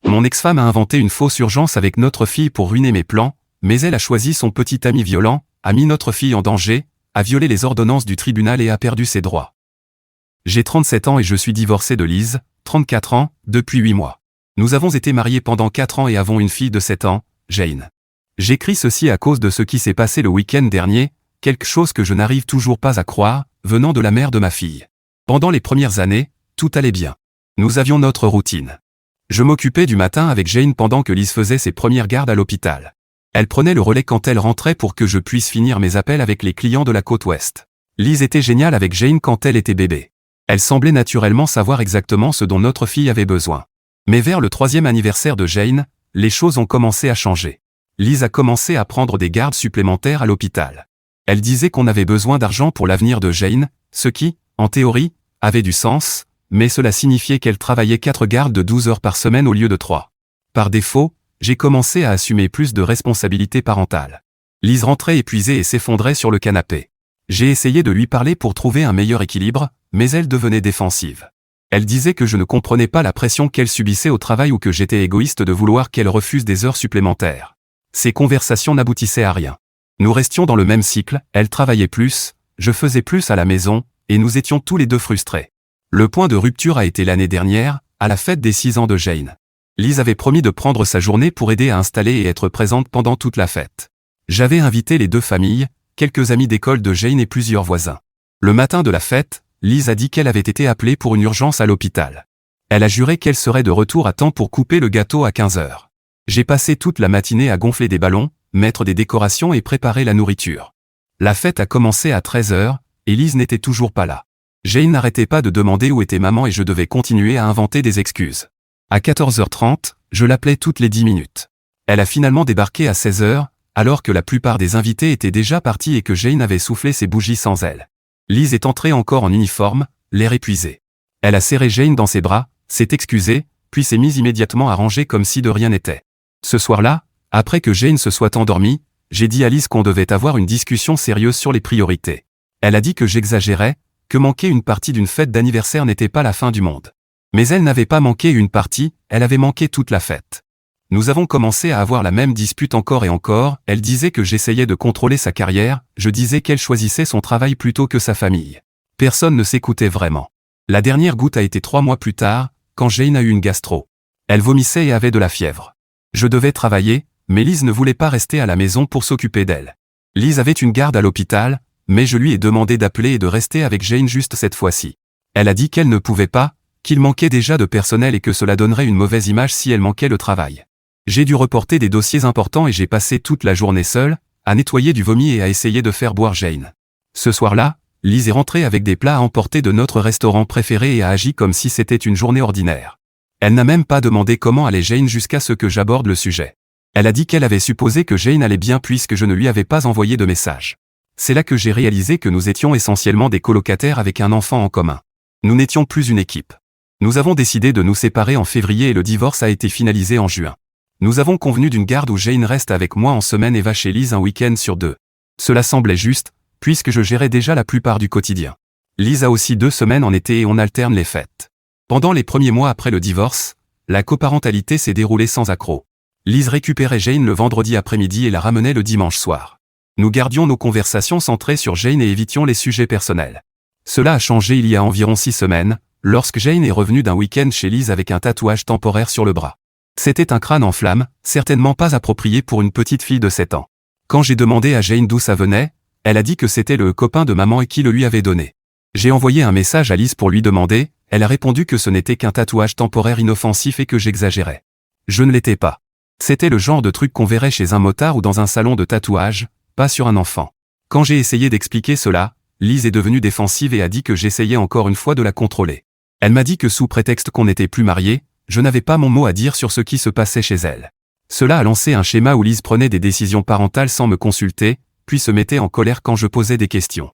Mon ex-femme a inventé une fausse urgence avec notre fille pour ruiner mes plans, mais elle a choisi son petit ami violent, a mis notre fille en danger, a violé les ordonnances du tribunal et a perdu ses droits. J'ai 37 ans et je suis divorcé de Lise, 34 ans, depuis 8 mois. Nous avons été mariés pendant 4 ans et avons une fille de 7 ans, Jane. J'écris ceci à cause de ce qui s'est passé le week-end dernier, quelque chose que je n'arrive toujours pas à croire, venant de la mère de ma fille. Pendant les premières années, tout allait bien. Nous avions notre routine. Je m'occupais du matin avec Jane pendant que Lise faisait ses premières gardes à l'hôpital. Elle prenait le relais quand elle rentrait pour que je puisse finir mes appels avec les clients de la côte ouest. Lise était géniale avec Jane quand elle était bébé. Elle semblait naturellement savoir exactement ce dont notre fille avait besoin. Mais vers le 3e anniversaire de Jane, les choses ont commencé à changer. Lise a commencé à prendre des gardes supplémentaires à l'hôpital. Elle disait qu'on avait besoin d'argent pour l'avenir de Jane, ce qui, en théorie, avait du sens, mais cela signifiait qu'elle travaillait 4 gardes de 12 heures par semaine au lieu de 3. Par défaut, j'ai commencé à assumer plus de responsabilités parentales. Lise rentrait épuisée et s'effondrait sur le canapé. J'ai essayé de lui parler pour trouver un meilleur équilibre, mais elle devenait défensive. Elle disait que je ne comprenais pas la pression qu'elle subissait au travail ou que j'étais égoïste de vouloir qu'elle refuse des heures supplémentaires. Ces conversations n'aboutissaient à rien. Nous restions dans le même cycle, elle travaillait plus, je faisais plus à la maison, et nous étions tous les deux frustrés. Le point de rupture a été l'année dernière, à la fête des 6 ans de Jane. Lise avait promis de prendre sa journée pour aider à installer et être présente pendant toute la fête. J'avais invité les 2 familles, quelques amis d'école de Jane et plusieurs voisins. Le matin de la fête, Lise a dit qu'elle avait été appelée pour une urgence à l'hôpital. Elle a juré qu'elle serait de retour à temps pour couper le gâteau à 15 heures. J'ai passé toute la matinée à gonfler des ballons, mettre des décorations et préparer la nourriture. La fête a commencé à 13 heures, et Lise n'était toujours pas là. Jane n'arrêtait pas de demander où était maman et je devais continuer à inventer des excuses. À 14h30, je l'appelais toutes les 10 minutes. Elle a finalement débarqué à 16 heures, alors que la plupart des invités étaient déjà partis et que Jane avait soufflé ses bougies sans elle. Lise est entrée encore en uniforme, l'air épuisé. Elle a serré Jane dans ses bras, s'est excusée, puis s'est mise immédiatement à ranger comme si de rien n'était. Ce soir-là, après que Jane se soit endormie, j'ai dit à Lise qu'on devait avoir une discussion sérieuse sur les priorités. Elle a dit que j'exagérais, que manquer une partie d'une fête d'anniversaire n'était pas la fin du monde. Mais elle n'avait pas manqué une partie, elle avait manqué toute la fête. Nous avons commencé à avoir la même dispute encore et encore, elle disait que j'essayais de contrôler sa carrière, je disais qu'elle choisissait son travail plutôt que sa famille. Personne ne s'écoutait vraiment. La dernière goutte a été 3 mois plus tard, quand Jane a eu une gastro. Elle vomissait et avait de la fièvre. Je devais travailler, mais Lise ne voulait pas rester à la maison pour s'occuper d'elle. Lise avait une garde à l'hôpital, mais je lui ai demandé d'appeler et de rester avec Jane juste cette fois-ci. Elle a dit qu'elle ne pouvait pas, qu'il manquait déjà de personnel et que cela donnerait une mauvaise image si elle manquait le travail. J'ai dû reporter des dossiers importants et j'ai passé toute la journée seule, à nettoyer du vomi et à essayer de faire boire Jane. Ce soir-là, Lise est rentrée avec des plats à emporter de notre restaurant préféré et a agi comme si c'était une journée ordinaire. Elle n'a même pas demandé comment allait Jane jusqu'à ce que j'aborde le sujet. Elle a dit qu'elle avait supposé que Jane allait bien puisque je ne lui avais pas envoyé de message. C'est là que j'ai réalisé que nous étions essentiellement des colocataires avec un enfant en commun. Nous n'étions plus une équipe. Nous avons décidé de nous séparer en février et le divorce a été finalisé en juin. Nous avons convenu d'une garde où Jane reste avec moi en semaine et va chez Lise un week-end sur 2. Cela semblait juste, puisque je gérais déjà la plupart du quotidien. Lise a aussi 2 semaines en été et on alterne les fêtes. Pendant les premiers mois après le divorce, la coparentalité s'est déroulée sans accroc. Lise récupérait Jane le vendredi après-midi et la ramenait le dimanche soir. Nous gardions nos conversations centrées sur Jane et évitions les sujets personnels. Cela a changé il y a environ 6 semaines, lorsque Jane est revenue d'un week-end chez Lise avec un tatouage temporaire sur le bras. C'était un crâne en flammes, certainement pas approprié pour une petite fille de 7 ans. Quand j'ai demandé à Jane d'où ça venait, elle a dit que c'était le copain de maman et qui le lui avait donné. J'ai envoyé un message à Lise pour lui demander, elle a répondu que ce n'était qu'un tatouage temporaire inoffensif et que j'exagérais. Je ne l'étais pas. C'était le genre de truc qu'on verrait chez un motard ou dans un salon de tatouage, pas sur un enfant. Quand j'ai essayé d'expliquer cela, Lise est devenue défensive et a dit que j'essayais encore une fois de la contrôler. Elle m'a dit que sous prétexte qu'on n'était plus mariés, je n'avais pas mon mot à dire sur ce qui se passait chez elle. Cela a lancé un schéma où Lise prenait des décisions parentales sans me consulter, puis se mettait en colère quand je posais des questions.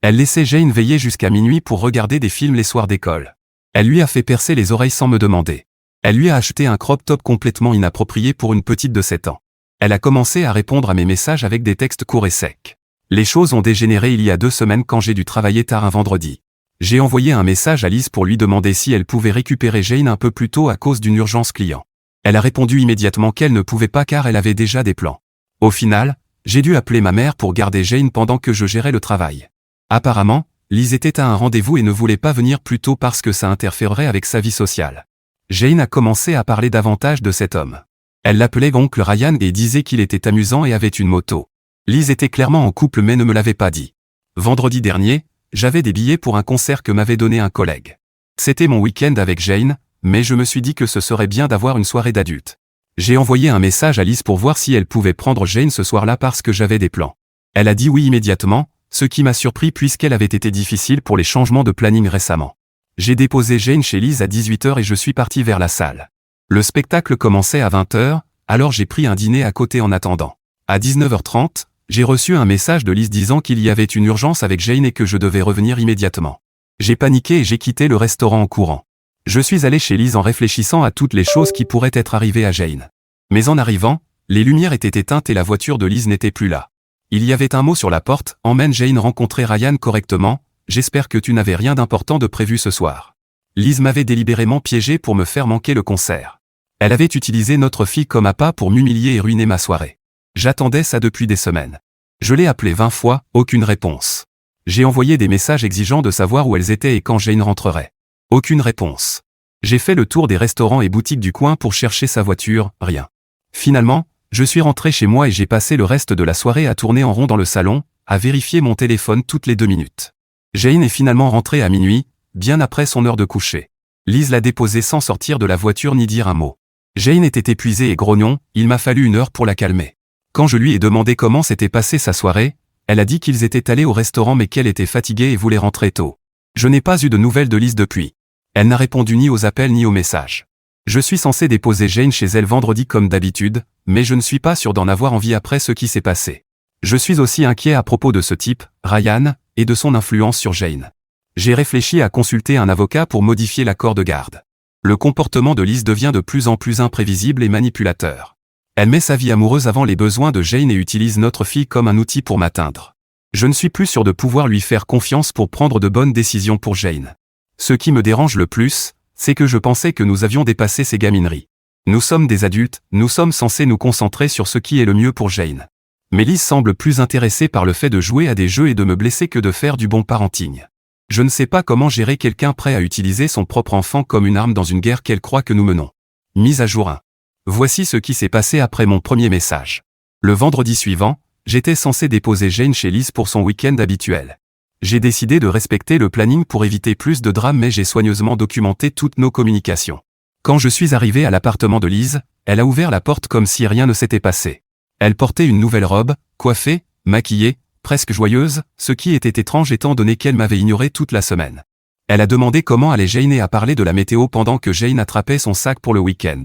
Elle laissait Jane veiller jusqu'à minuit pour regarder des films les soirs d'école. Elle lui a fait percer les oreilles sans me demander. Elle lui a acheté un crop top complètement inapproprié pour une petite de 7 ans. Elle a commencé à répondre à mes messages avec des textes courts et secs. Les choses ont dégénéré il y a 2 semaines quand j'ai dû travailler tard un vendredi. J'ai envoyé un message à Lise pour lui demander si elle pouvait récupérer Jane un peu plus tôt à cause d'une urgence client. Elle a répondu immédiatement qu'elle ne pouvait pas car elle avait déjà des plans. Au final, j'ai dû appeler ma mère pour garder Jane pendant que je gérais le travail. Apparemment, Liz était à un rendez-vous et ne voulait pas venir plus tôt parce que ça interférerait avec sa vie sociale. Jane a commencé à parler davantage de cet homme. Elle l'appelait oncle Ryan et disait qu'il était amusant et avait une moto. Liz était clairement en couple mais ne me l'avait pas dit. Vendredi dernier, j'avais des billets pour un concert que m'avait donné un collègue. C'était mon week-end avec Jane, mais je me suis dit que ce serait bien d'avoir une soirée d'adultes. J'ai envoyé un message à Liz pour voir si elle pouvait prendre Jane ce soir-là parce que j'avais des plans. Elle a dit oui immédiatement, ce qui m'a surpris puisqu'elle avait été difficile pour les changements de planning récemment. J'ai déposé Jane chez Liz à 18h et je suis parti vers la salle. Le spectacle commençait à 20h, alors j'ai pris un dîner à côté en attendant. À 19h30, j'ai reçu un message de Liz disant qu'il y avait une urgence avec Jane et que je devais revenir immédiatement. J'ai paniqué et j'ai quitté le restaurant en courant. Je suis allé chez Liz en réfléchissant à toutes les choses qui pourraient être arrivées à Jane. Mais en arrivant, les lumières étaient éteintes et la voiture de Liz n'était plus là. Il y avait un mot sur la porte, emmène Jane rencontrer Ryan correctement, j'espère que tu n'avais rien d'important de prévu ce soir. Liz m'avait délibérément piégé pour me faire manquer le concert. Elle avait utilisé notre fille comme appât pour m'humilier et ruiner ma soirée. J'attendais ça depuis des semaines. Je l'ai appelée 20 fois, aucune réponse. J'ai envoyé des messages exigeant de savoir où elles étaient et quand Jane rentrerait. Aucune réponse. J'ai fait le tour des restaurants et boutiques du coin pour chercher sa voiture, rien. Finalement, je suis rentré chez moi et j'ai passé le reste de la soirée à tourner en rond dans le salon, à vérifier mon téléphone toutes les 2 minutes. Jane est finalement rentrée à minuit, bien après son heure de coucher. Liz l'a déposée sans sortir de la voiture ni dire un mot. Jane était épuisée et grognon, il m'a fallu 1 heure pour la calmer. Quand je lui ai demandé comment s'était passée sa soirée, elle a dit qu'ils étaient allés au restaurant mais qu'elle était fatiguée et voulait rentrer tôt. Je n'ai pas eu de nouvelles de Liz depuis. Elle n'a répondu ni aux appels ni aux messages. Je suis censé déposer Jane chez elle vendredi comme d'habitude, mais je ne suis pas sûr d'en avoir envie après ce qui s'est passé. Je suis aussi inquiet à propos de ce type, Ryan, et de son influence sur Jane. J'ai réfléchi à consulter un avocat pour modifier l'accord de garde. Le comportement de Liz devient de plus en plus imprévisible et manipulateur. Elle met sa vie amoureuse avant les besoins de Jane et utilise notre fille comme un outil pour m'atteindre. Je ne suis plus sûr de pouvoir lui faire confiance pour prendre de bonnes décisions pour Jane. Ce qui me dérange le plus, c'est que je pensais que nous avions dépassé ces gamineries. Nous sommes des adultes, nous sommes censés nous concentrer sur ce qui est le mieux pour Jane. Mais Liz semble plus intéressée par le fait de jouer à des jeux et de me blesser que de faire du bon parenting. Je ne sais pas comment gérer quelqu'un prêt à utiliser son propre enfant comme une arme dans une guerre qu'elle croit que nous menons. Mise à jour 1. Voici ce qui s'est passé après mon premier message. Le vendredi suivant, j'étais censé déposer Jane chez Liz pour son week-end habituel. J'ai décidé de respecter le planning pour éviter plus de drames mais j'ai soigneusement documenté toutes nos communications. Quand je suis arrivé à l'appartement de Liz, elle a ouvert la porte comme si rien ne s'était passé. Elle portait une nouvelle robe, coiffée, maquillée, presque joyeuse, ce qui était étrange étant donné qu'elle m'avait ignoré toute la semaine. Elle a demandé comment allait Jane et a parlé de la météo pendant que Jane attrapait son sac pour le week-end.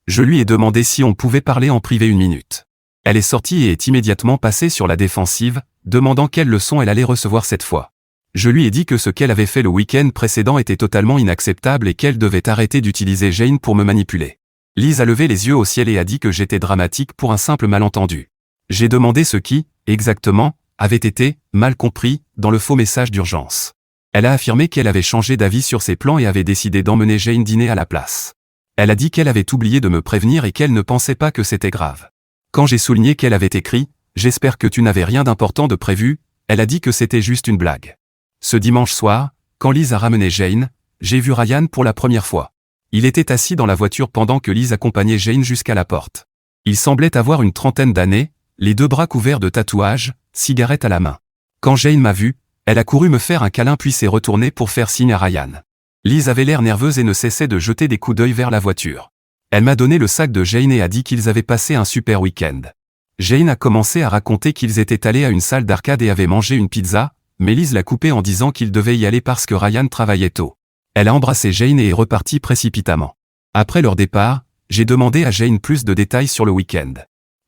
Je lui ai demandé si on pouvait parler en privé 1 minute. Elle est sortie et est immédiatement passée sur la défensive, demandant quelle leçon elle allait recevoir cette fois. Je lui ai dit que ce qu'elle avait fait le week-end précédent était totalement inacceptable et qu'elle devait arrêter d'utiliser Jane pour me manipuler. Liz a levé les yeux au ciel et a dit que j'étais dramatique pour un simple malentendu. J'ai demandé ce qui, exactement, avait été, mal compris, dans le faux message d'urgence. Elle a affirmé qu'elle avait changé d'avis sur ses plans et avait décidé d'emmener Jane dîner à la place. Elle a dit qu'elle avait oublié de me prévenir et qu'elle ne pensait pas que c'était grave. Quand j'ai souligné qu'elle avait écrit « J'espère que tu n'avais rien d'important de prévu », elle a dit que c'était juste une blague. Ce dimanche soir, quand Liz a ramené Jane, j'ai vu Ryan pour la première fois. Il était assis dans la voiture pendant que Liz accompagnait Jane jusqu'à la porte. Il semblait avoir une trentaine d'années, les 2 bras couverts de tatouages, cigarette à la main. Quand Jane m'a vu, elle a couru me faire un câlin puis s'est retournée pour faire signe à Ryan. Liz avait l'air nerveuse et ne cessait de jeter des coups d'œil vers la voiture. Elle m'a donné le sac de Jane et a dit qu'ils avaient passé un super week-end. Jane a commencé à raconter qu'ils étaient allés à une salle d'arcade et avaient mangé une pizza, mais Liz l'a coupé en disant qu'ils devaient y aller parce que Ryan travaillait tôt. Elle a embrassé Jane et est repartie précipitamment. Après leur départ, j'ai demandé à Jane plus de détails sur le week-end.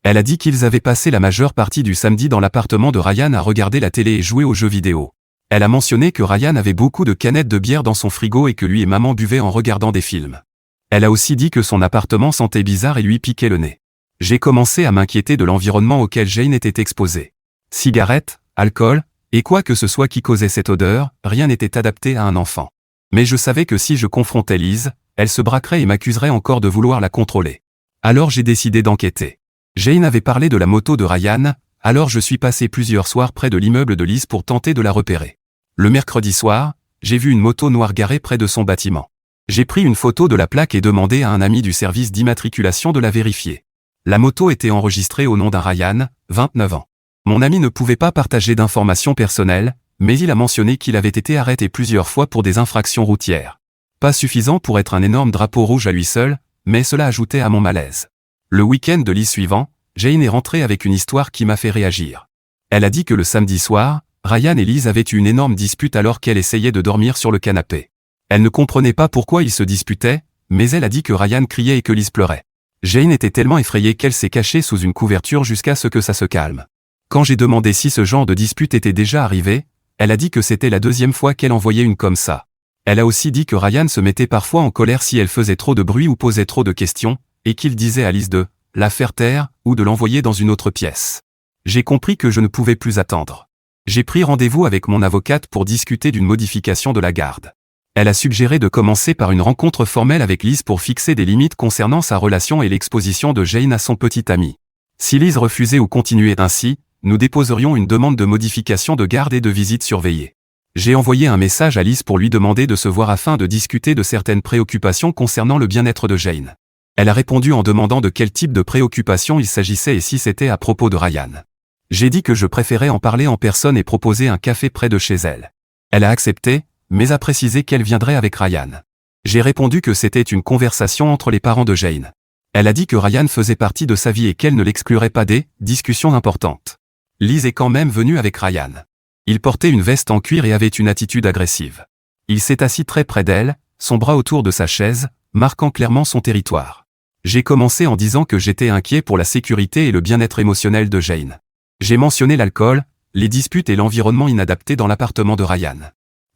Elle a dit qu'ils avaient passé la majeure partie du samedi dans l'appartement de Ryan à regarder la télé et jouer aux jeux vidéo. Elle a mentionné que Ryan avait beaucoup de canettes de bière dans son frigo et que lui et maman buvaient en regardant des films. Elle a aussi dit que son appartement sentait bizarre et lui piquait le nez. J'ai commencé à m'inquiéter de l'environnement auquel Jane était exposée. Cigarettes, alcool, et quoi que ce soit qui causait cette odeur, rien n'était adapté à un enfant. Mais je savais que si je confrontais Liz, elle se braquerait et m'accuserait encore de vouloir la contrôler. Alors j'ai décidé d'enquêter. Jane avait parlé de la moto de Ryan, alors je suis passé plusieurs soirs près de l'immeuble de Liz pour tenter de la repérer. Le mercredi soir, j'ai vu une moto noire garée près de son bâtiment. J'ai pris une photo de la plaque et demandé à un ami du service d'immatriculation de la vérifier. La moto était enregistrée au nom d'un Ryan, 29 ans. Mon ami ne pouvait pas partager d'informations personnelles, mais il a mentionné qu'il avait été arrêté plusieurs fois pour des infractions routières. Pas suffisant pour être un énorme drapeau rouge à lui seul, mais cela ajoutait à mon malaise. Le week-end de Liz suivant, Jane est rentrée avec une histoire qui m'a fait réagir. Elle a dit que le samedi soir, Ryan et Liz avaient eu une énorme dispute alors qu'elle essayait de dormir sur le canapé. Elle ne comprenait pas pourquoi ils se disputaient, mais elle a dit que Ryan criait et que Liz pleurait. Jane était tellement effrayée qu'elle s'est cachée sous une couverture jusqu'à ce que ça se calme. Quand j'ai demandé si ce genre de dispute était déjà arrivé, elle a dit que c'était la deuxième fois qu'elle en voyait une comme ça. Elle a aussi dit que Ryan se mettait parfois en colère si elle faisait trop de bruit ou posait trop de questions, et qu'il disait à Liz de la faire taire ou de l'envoyer dans une autre pièce. J'ai compris que je ne pouvais plus attendre. J'ai pris rendez-vous avec mon avocate pour discuter d'une modification de la garde. Elle a suggéré de commencer par une rencontre formelle avec Liz pour fixer des limites concernant sa relation et l'exposition de Jane à son petit ami. Si Liz refusait ou continuait ainsi, nous déposerions une demande de modification de garde et de visite surveillée. J'ai envoyé un message à Liz pour lui demander de se voir afin de discuter de certaines préoccupations concernant le bien-être de Jane. Elle a répondu en demandant de quel type de préoccupation il s'agissait et si c'était à propos de Ryan. J'ai dit que je préférais en parler en personne et proposer un café près de chez elle. Elle a accepté, mais a précisé qu'elle viendrait avec Ryan. J'ai répondu que c'était une conversation entre les parents de Jane. Elle a dit que Ryan faisait partie de sa vie et qu'elle ne l'exclurait pas des discussions importantes. Liz est quand même venue avec Ryan. Il portait une veste en cuir et avait une attitude agressive. Il s'est assis très près d'elle, son bras autour de sa chaise, marquant clairement son territoire. J'ai commencé en disant que j'étais inquiet pour la sécurité et le bien-être émotionnel de Jane. J'ai mentionné l'alcool, les disputes et l'environnement inadapté dans l'appartement de Ryan.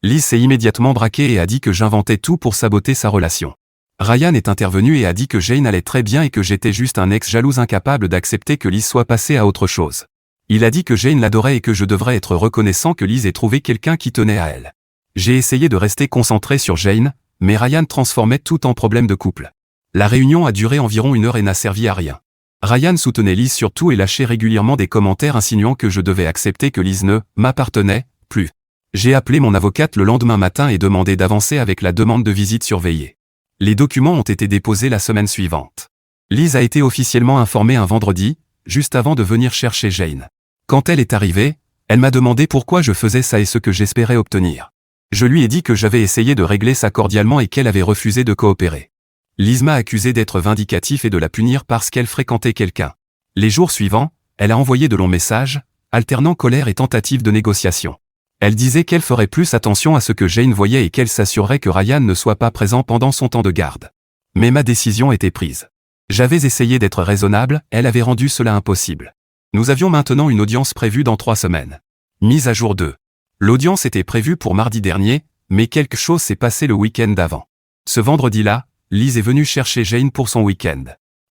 Liz s'est immédiatement braquée et a dit que j'inventais tout pour saboter sa relation. Ryan est intervenu et a dit que Jane allait très bien et que j'étais juste un ex jaloux incapable d'accepter que Liz soit passée à autre chose. Il a dit que Jane l'adorait et que je devrais être reconnaissant que Liz ait trouvé quelqu'un qui tenait à elle. J'ai essayé de rester concentré sur Jane, mais Ryan transformait tout en problème de couple. La réunion a duré environ 1 heure et n'a servi à rien. Ryan soutenait Liz sur tout et lâchait régulièrement des commentaires insinuant que je devais accepter que Liz ne m'appartenait plus. J'ai appelé mon avocate le lendemain matin et demandé d'avancer avec la demande de visite surveillée. Les documents ont été déposés la semaine suivante. Liz a été officiellement informée un vendredi, juste avant de venir chercher Jane. Quand elle est arrivée, elle m'a demandé pourquoi je faisais ça et ce que j'espérais obtenir. Je lui ai dit que j'avais essayé de régler ça cordialement et qu'elle avait refusé de coopérer. Liz m'a accusé d'être vindicatif et de la punir parce qu'elle fréquentait quelqu'un. Les jours suivants, elle a envoyé de longs messages, alternant colère et tentative de négociation. Elle disait qu'elle ferait plus attention à ce que Jane voyait et qu'elle s'assurerait que Ryan ne soit pas présent pendant son temps de garde. Mais ma décision était prise. J'avais essayé d'être raisonnable, elle avait rendu cela impossible. Nous avions maintenant une audience prévue dans 3 semaines. Mise à jour 2. L'audience était prévue pour mardi dernier, mais quelque chose s'est passé le week-end d'avant. Ce vendredi-là, Liz est venue chercher Jane pour son week-end.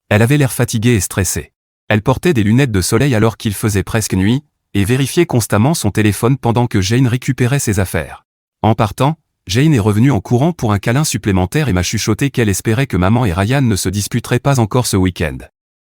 Elle avait l'air fatiguée et stressée. Elle portait des lunettes de soleil alors qu'il faisait presque nuit, et vérifiait constamment son téléphone pendant que Jane récupérait ses affaires. En partant, Jane est revenue en courant pour un câlin supplémentaire et m'a chuchoté qu'elle espérait que maman et Ryan ne se disputeraient pas encore ce week-end.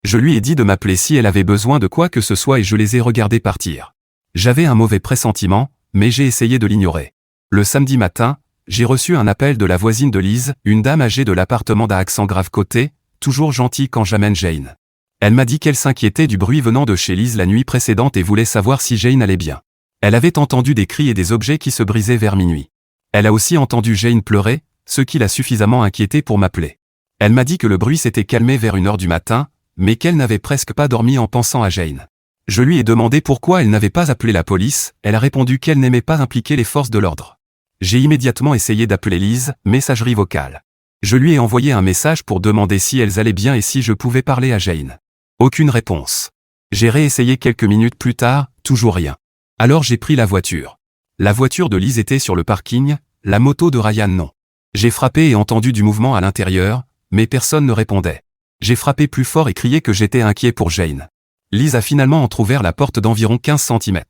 Je lui ai dit de m'appeler si elle avait besoin de quoi que ce soit et je les ai regardés partir. J'avais un mauvais pressentiment, mais j'ai essayé de l'ignorer. Le samedi matin, j'ai reçu un appel de la voisine de Liz, une dame âgée de l'appartement d'à accent grave côté, toujours gentille quand j'amène Jane. Elle m'a dit qu'elle s'inquiétait du bruit venant de chez Liz la nuit précédente et voulait savoir si Jane allait bien. Elle avait entendu des cris et des objets qui se brisaient vers minuit. Elle a aussi entendu Jane pleurer, ce qui l'a suffisamment inquiétée pour m'appeler. Elle m'a dit que le bruit s'était calmé vers 1 heure du matin, mais qu'elle n'avait presque pas dormi en pensant à Jane. Je lui ai demandé pourquoi elle n'avait pas appelé la police, elle a répondu qu'elle n'aimait pas impliquer les forces de l'ordre. J'ai immédiatement essayé d'appeler Liz, messagerie vocale. Je lui ai envoyé un message pour demander si elles allaient bien et si je pouvais parler à Jane. Aucune réponse. J'ai réessayé quelques minutes plus tard, toujours rien. Alors j'ai pris la voiture. La voiture de Liz était sur le parking, la moto de Ryan non. J'ai frappé et entendu du mouvement à l'intérieur, mais personne ne répondait. J'ai frappé plus fort et crié que j'étais inquiet pour Jane. Liz a finalement entrouvert la porte d'environ 15 cm.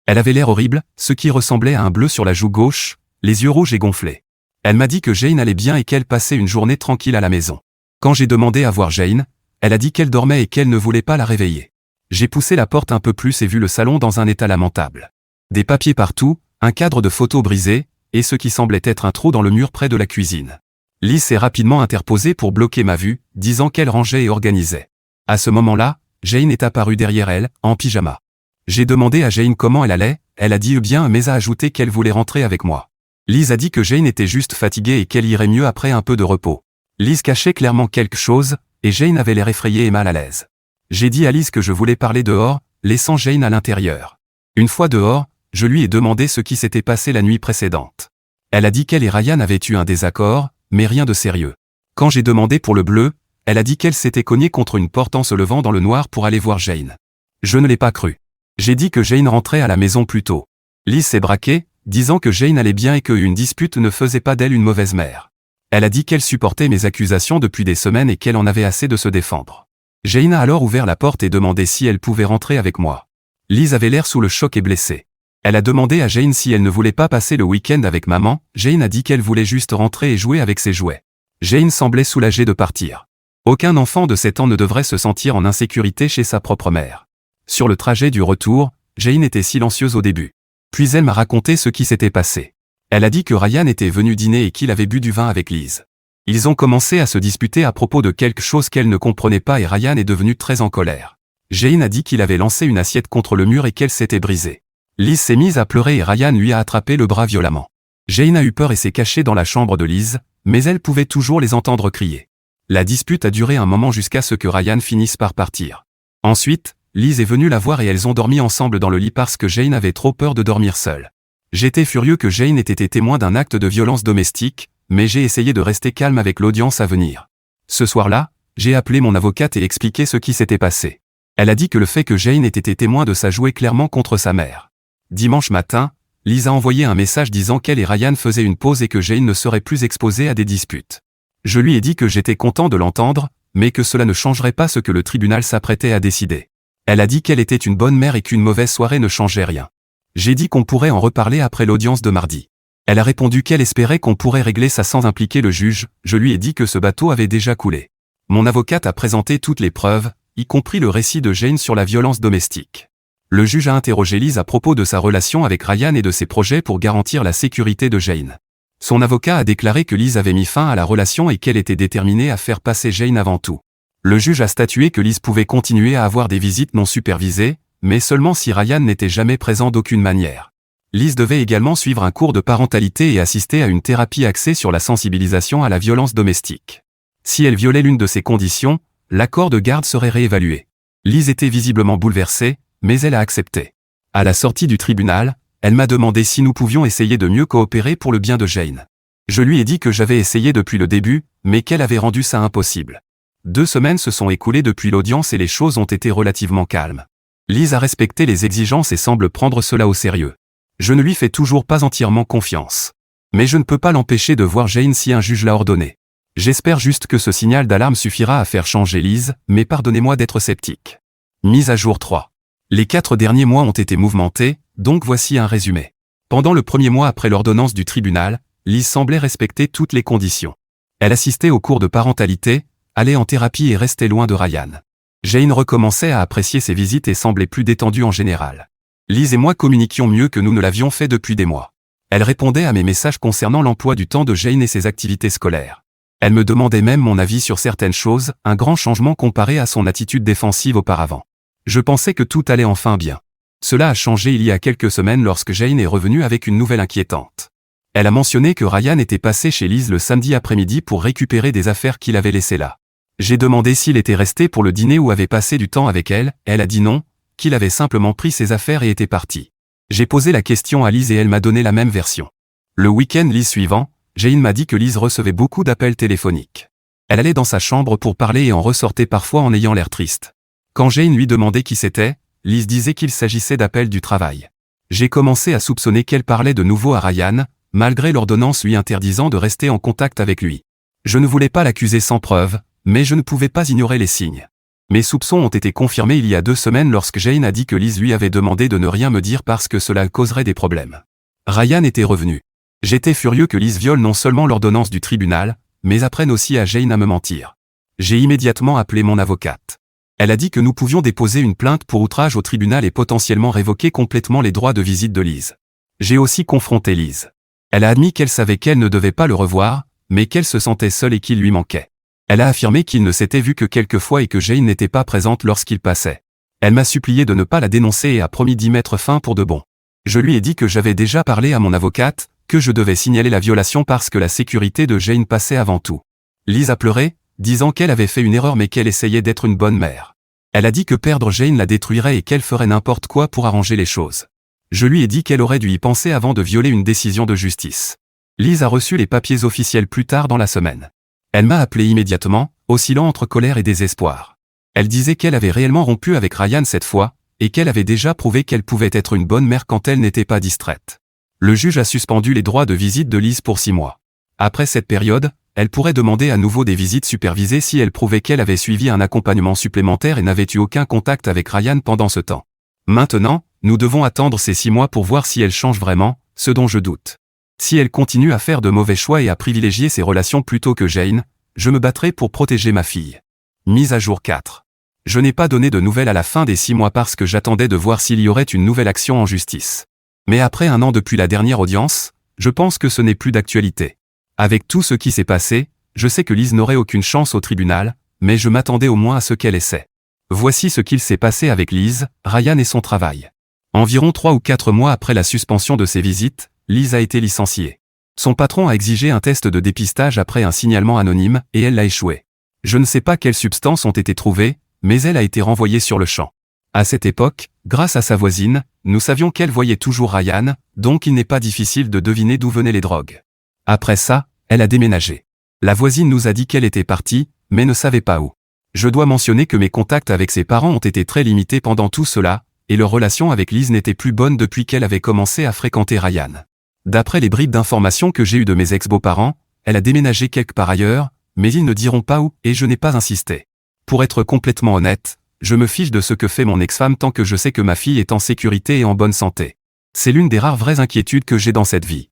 Elle avait l'air horrible, ce qui ressemblait à un bleu sur la joue gauche, les yeux rouges et gonflés. Elle m'a dit que Jane allait bien et qu'elle passait une journée tranquille à la maison. Quand j'ai demandé à voir Jane, Elle a dit qu'elle dormait et qu'elle ne voulait pas la réveiller. J'ai poussé la porte un peu plus et vu le salon dans un état lamentable. Des papiers partout, un cadre de photos brisé, et ce qui semblait être un trou dans le mur près de la cuisine. Liz s'est rapidement interposée pour bloquer ma vue, disant qu'elle rangeait et organisait. À ce moment-là, Jane est apparue derrière elle, en pyjama. J'ai demandé à Jane comment elle allait, elle a dit bien mais a ajouté qu'elle voulait rentrer avec moi. Liz a dit que Jane était juste fatiguée et qu'elle irait mieux après un peu de repos. Liz cachait clairement quelque chose, et Jane avait l'air effrayée et mal à l'aise. J'ai dit à Liz que je voulais parler dehors, laissant Jane à l'intérieur. Une fois dehors, je lui ai demandé ce qui s'était passé la nuit précédente. Elle a dit qu'elle et Ryan avaient eu un désaccord, mais rien de sérieux. Quand j'ai demandé pour le bleu, elle a dit qu'elle s'était cognée contre une porte en se levant dans le noir pour aller voir Jane. Je ne l'ai pas cru. J'ai dit que Jane rentrait à la maison plus tôt. Liz s'est braquée, disant que Jane allait bien et qu'une dispute ne faisait pas d'elle une mauvaise mère. Elle a dit qu'elle supportait mes accusations depuis des semaines et qu'elle en avait assez de se défendre. Jane a alors ouvert la porte et demandé si elle pouvait rentrer avec moi. Liz avait l'air sous le choc et blessée. Elle a demandé à Jane si elle ne voulait pas passer le week-end avec maman. Jane a dit qu'elle voulait juste rentrer et jouer avec ses jouets. Jane semblait soulagée de partir. Aucun enfant de 7 ans ne devrait se sentir en insécurité chez sa propre mère. Sur le trajet du retour, Jane était silencieuse au début. Puis elle m'a raconté ce qui s'était passé. Elle a dit que Ryan était venu dîner et qu'il avait bu du vin avec Liz. Ils ont commencé à se disputer à propos de quelque chose qu'elle ne comprenait pas et Ryan est devenu très en colère. Jane a dit qu'il avait lancé une assiette contre le mur et qu'elle s'était brisée. Liz s'est mise à pleurer et Ryan lui a attrapé le bras violemment. Jane a eu peur et s'est cachée dans la chambre de Liz, mais elle pouvait toujours les entendre crier. La dispute a duré un moment jusqu'à ce que Ryan finisse par partir. Ensuite, Liz est venue la voir et elles ont dormi ensemble dans le lit parce que Jane avait trop peur de dormir seule. J'étais furieux que Jane ait été témoin d'un acte de violence domestique, mais j'ai essayé de rester calme avec l'audience à venir. Ce soir-là, j'ai appelé mon avocate et expliqué ce qui s'était passé. Elle a dit que le fait que Jane ait été témoin de ça jouait clairement contre sa mère. Dimanche matin, Liz a envoyé un message disant qu'elle et Ryan faisaient une pause et que Jane ne serait plus exposée à des disputes. Je lui ai dit que j'étais content de l'entendre, mais que cela ne changerait pas ce que le tribunal s'apprêtait à décider. Elle a dit qu'elle était une bonne mère et qu'une mauvaise soirée ne changeait rien. J'ai dit qu'on pourrait en reparler après l'audience de mardi. Elle a répondu qu'elle espérait qu'on pourrait régler ça sans impliquer le juge. Je lui ai dit que ce bateau avait déjà coulé. Mon avocate a présenté toutes les preuves, y compris le récit de Jane sur la violence domestique. Le juge a interrogé Liz à propos de sa relation avec Ryan et de ses projets pour garantir la sécurité de Jane. Son avocat a déclaré que Liz avait mis fin à la relation et qu'elle était déterminée à faire passer Jane avant tout. Le juge a statué que Liz pouvait continuer à avoir des visites non supervisées, mais seulement si Ryan n'était jamais présent d'aucune manière. Liz devait également suivre un cours de parentalité et assister à une thérapie axée sur la sensibilisation à la violence domestique. Si elle violait l'une de ces conditions, l'accord de garde serait réévalué. Liz était visiblement bouleversée, mais elle a accepté. À la sortie du tribunal, elle m'a demandé si nous pouvions essayer de mieux coopérer pour le bien de Jane. Je lui ai dit que j'avais essayé depuis le début, mais qu'elle avait rendu ça impossible. 2 semaines se sont écoulées depuis l'audience et les choses ont été relativement calmes. Liz a respecté les exigences et semble prendre cela au sérieux. Je ne lui fais toujours pas entièrement confiance. Mais je ne peux pas l'empêcher de voir Jane si un juge l'a ordonné. J'espère juste que ce signal d'alarme suffira à faire changer Liz, mais pardonnez-moi d'être sceptique. Mise à jour 3. Les 4 derniers mois ont été mouvementés, donc voici un résumé. Pendant le premier mois après l'ordonnance du tribunal, Liz semblait respecter toutes les conditions. Elle assistait aux cours de parentalité, allait en thérapie et restait loin de Ryan. Jane recommençait à apprécier ses visites et semblait plus détendue en général. Liz et moi communiquions mieux que nous ne l'avions fait depuis des mois. Elle répondait à mes messages concernant l'emploi du temps de Jane et ses activités scolaires. Elle me demandait même mon avis sur certaines choses, un grand changement comparé à son attitude défensive auparavant. Je pensais que tout allait enfin bien. Cela a changé il y a quelques semaines lorsque Jane est revenue avec une nouvelle inquiétante. Elle a mentionné que Ryan était passé chez Liz le samedi après-midi pour récupérer des affaires qu'il avait laissées là. J'ai demandé s'il était resté pour le dîner ou avait passé du temps avec elle, elle a dit non, qu'il avait simplement pris ses affaires et était parti. J'ai posé la question à Liz et elle m'a donné la même version. Le week-end Liz suivant, Jane m'a dit que Liz recevait beaucoup d'appels téléphoniques. Elle allait dans sa chambre pour parler et en ressortait parfois en ayant l'air triste. Quand Jane lui demandait qui c'était, Liz disait qu'il s'agissait d'appels du travail. J'ai commencé à soupçonner qu'elle parlait de nouveau à Ryan, malgré l'ordonnance lui interdisant de rester en contact avec lui. Je ne voulais pas l'accuser sans preuve, mais je ne pouvais pas ignorer les signes. Mes soupçons ont été confirmés il y a 2 semaines lorsque Jane a dit que Liz lui avait demandé de ne rien me dire parce que cela causerait des problèmes. Ryan était revenu. J'étais furieux que Liz viole non seulement l'ordonnance du tribunal, mais apprenne aussi à Jane à me mentir. J'ai immédiatement appelé mon avocate. Elle a dit que nous pouvions déposer une plainte pour outrage au tribunal et potentiellement révoquer complètement les droits de visite de Liz. J'ai aussi confronté Liz. Elle a admis qu'elle savait qu'elle ne devait pas le revoir, mais qu'elle se sentait seule et qu'il lui manquait. Elle a affirmé qu'il ne s'était vu que quelques fois et que Jane n'était pas présente lorsqu'il passait. Elle m'a supplié de ne pas la dénoncer et a promis d'y mettre fin pour de bon. Je lui ai dit que j'avais déjà parlé à mon avocate, que je devais signaler la violation parce que la sécurité de Jane passait avant tout. Liz a pleuré, disant qu'elle avait fait une erreur mais qu'elle essayait d'être une bonne mère. Elle a dit que perdre Jane la détruirait et qu'elle ferait n'importe quoi pour arranger les choses. Je lui ai dit qu'elle aurait dû y penser avant de violer une décision de justice. Liz a reçu les papiers officiels plus tard dans la semaine. Elle m'a appelé immédiatement, oscillant entre colère et désespoir. Elle disait qu'elle avait réellement rompu avec Ryan cette fois, et qu'elle avait déjà prouvé qu'elle pouvait être une bonne mère quand elle n'était pas distraite. Le juge a suspendu les droits de visite de Liz pour 6 mois. Après cette période, elle pourrait demander à nouveau des visites supervisées si elle prouvait qu'elle avait suivi un accompagnement supplémentaire et n'avait eu aucun contact avec Ryan pendant ce temps. Maintenant, nous devons attendre ces 6 mois pour voir si elle change vraiment, ce dont je doute. Si elle continue à faire de mauvais choix et à privilégier ses relations plutôt que Jane, je me battrai pour protéger ma fille. Mise à jour 4. Je n'ai pas donné de nouvelles à la fin des 6 mois parce que j'attendais de voir s'il y aurait une nouvelle action en justice. Mais après 1 an depuis la dernière audience, je pense que ce n'est plus d'actualité. Avec tout ce qui s'est passé, je sais que Liz n'aurait aucune chance au tribunal, mais je m'attendais au moins à ce qu'elle essaie. Voici ce qu'il s'est passé avec Liz, Ryan et son travail. Environ 3 ou 4 mois après la suspension de ses visites, Liz a été licenciée. Son patron a exigé un test de dépistage après un signalement anonyme, et elle l'a échoué. Je ne sais pas quelles substances ont été trouvées, mais elle a été renvoyée sur le champ. À cette époque, grâce à sa voisine, nous savions qu'elle voyait toujours Ryan, donc il n'est pas difficile de deviner d'où venaient les drogues. Après ça, elle a déménagé. La voisine nous a dit qu'elle était partie, mais ne savait pas où. Je dois mentionner que mes contacts avec ses parents ont été très limités pendant tout cela, et leur relation avec Liz n'était plus bonne depuis qu'elle avait commencé à fréquenter Ryan. D'après les bribes d'informations que j'ai eues de mes ex-beaux-parents, elle a déménagé quelque part ailleurs, mais ils ne diront pas où, et je n'ai pas insisté. Pour être complètement honnête, je me fiche de ce que fait mon ex-femme tant que je sais que ma fille est en sécurité et en bonne santé. C'est l'une des rares vraies inquiétudes que j'ai dans cette vie.